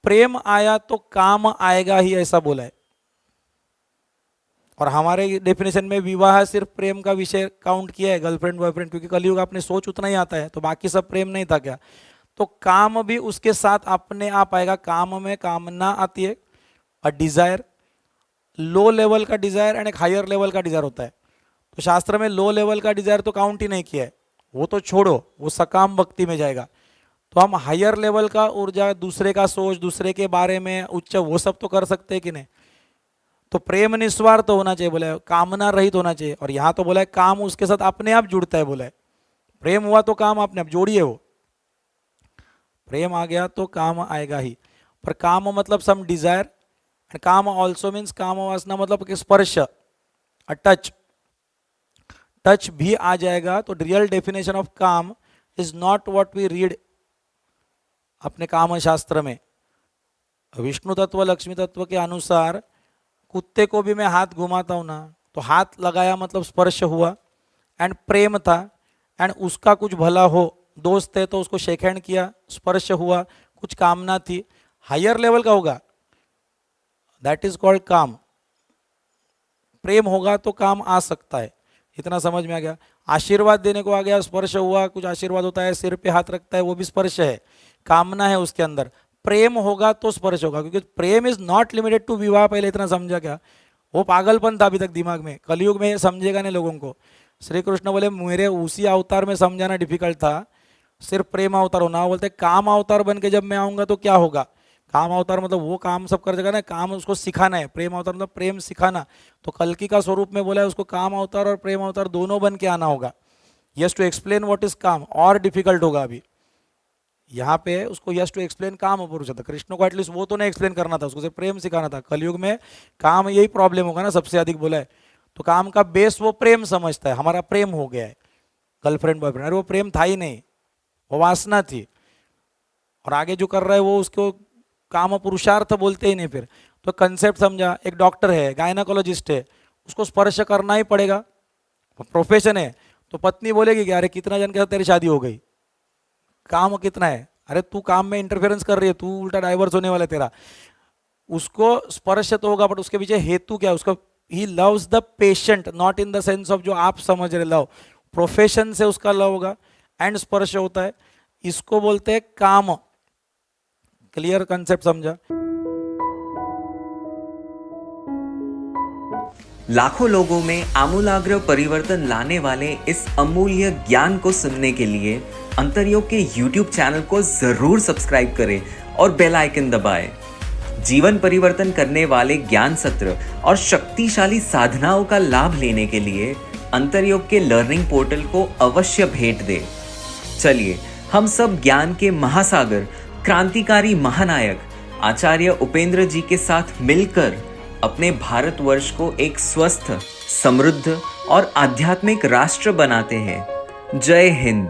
प्रेम आया तो काम आएगा ही, ऐसा बोला है। और हमारे डेफिनेशन में विवाह सिर्फ प्रेम का विषय काउंट किया है, गर्लफ्रेंड बॉयफ्रेंड, क्योंकि कलयुग आपने सोच उतना ही आता है, तो बाकी सब प्रेम नहीं था क्या। तो काम भी उसके साथ अपने आप आएगा। काम में कामना आती है, अ डिजायर, लो लेवल का डिजायर एंड एक हायर लेवल का डिजायर होता है। तो शास्त्र में लो लेवल का डिजायर तो काउंट ही नहीं किया है, वो तो छोड़ो, वो सकाम भक्ति में जाएगा। तो हम हायर लेवल का ऊर्जा, दूसरे का सोच, दूसरे के बारे में उच्च, वो सब तो कर सकते हैं कि नहीं। तो प्रेम निस्वार्थ तो होना चाहिए, बोला है, कामना रहित होना चाहिए। और यहाँ तो बोला है काम उसके साथ अपने आप जुड़ता है, बोला है प्रेम हुआ तो काम अपने आप जोड़िए, वो प्रेम आ गया तो काम आएगा ही। पर काम मतलब सम डिजायर, एंड काम ऑल्सो मीन्स काम वासना मतलब कि स्पर्श, टच, टच भी आ जाएगा। तो रियल डेफिनेशन ऑफ काम is not what we read अपने काम शास्त्र में। विष्णु तत्व लक्ष्मी तत्व के अनुसार कुत्ते को भी मैं हाथ घुमाता हूं ना, तो हाथ लगाया मतलब स्पर्श हुआ, एंड प्रेम था, एंड उसका कुछ भला हो, दोस्त है तो उसको शेक हैंड किया, स्पर्श हुआ, कुछ कामना थी, हायर लेवल का होगा, दैट इज कॉल्ड काम। प्रेम होगा तो काम आ सकता है, इतना समझ में आ गया। आशीर्वाद देने को आ गया, स्पर्श हुआ, कुछ आशीर्वाद होता है, सिर पे हाथ रखता है, वो भी स्पर्श है, कामना है उसके अंदर। प्रेम होगा तो स्पर्श होगा, क्योंकि प्रेम इज नॉट लिमिटेड टू विवाह, पहले इतना समझा क्या। वो पागलपन था अभी तक दिमाग में, कलयुग में समझेगा नहीं लोगों को। श्री कृष्ण बोले मेरे उसी अवतार में समझाना डिफिकल्ट था, सिर्फ प्रेम अवतार होना। बोलते काम अवतार बन के जब मैं आऊंगा तो क्या होगा। काम अवतार मतलब वो काम सब कर देगा ना, काम उसको सिखाना है। प्रेम अवतार मतलब प्रेम सिखाना। तो कल्कि का स्वरूप में बोला है उसको काम अवतार और प्रेम अवतार दोनों बन के आना होगा। Yes to explain what is काम, और डिफिकल्ट होगा अभी यहाँ पे उसको। यस टू एक्सप्लेन काम पुरुष था, कृष्ण को एटलीस्ट वो तो नहीं एक्सप्लेन करना था, उसको सिर्फ प्रेम सिखाना था। कलयुग में काम यही प्रॉब्लम होगा ना, सबसे अधिक बोला है। तो काम का बेस वो प्रेम समझता है, हमारा प्रेम हो गया है गर्लफ्रेंड बॉयफ्रेंड, अरे वो प्रेम था ही नहीं, वो वासना थी। और आगे जो कर रहा है वो उसको काम पुरुषार्थ बोलते ही नहीं फिर। तो कंसेप्ट समझा, एक डॉक्टर है, गायनाकोलॉजिस्ट है, उसको स्पर्श करना ही पड़ेगा, प्रोफेशन है। तो पत्नी बोलेगी कि अरे कितना जन के साथ तेरी शादी हो गई, काम कितना है, अरे तू काम में इंटरफेरेंस कर रही है, तू उल्टा डाइवर्स होने वाला है तेरा। उसको स्पर्श तो होगा, बट उसके पीछे हेतु क्या है उसका। He loves the patient, not in the sense of जो आप समझ रहे लव, प्रोफेशन से उसका लव होगा, एंड स्पर्श होता है, इसको बोलते हैं काम। क्लियर कंसेप्ट समझा। लाखों लोगों में आमूलाग्र परिवर्तन लाने वाले इस अमूल्य ज्ञान को सुनने के लिए अंतर्योग के YouTube चैनल को जरूर सब्सक्राइब करें और बेल आइकन दबाएं। जीवन परिवर्तन करने वाले ज्ञान सत्र और शक्तिशाली साधनाओं का लाभ लेने के लिए अंतर्योग के लर्निंग पोर्टल को अवश्य भेंट दें। चलिए हम सब ज्ञान के महासागर, क्रांतिकारी महानायक आचार्य उपेंद्र जी के साथ मिलकर अपने भारतवर्ष को एक स्वस्थ, समृद्ध और आध्यात्मिक राष्ट्र बनाते हैं। जय हिंद।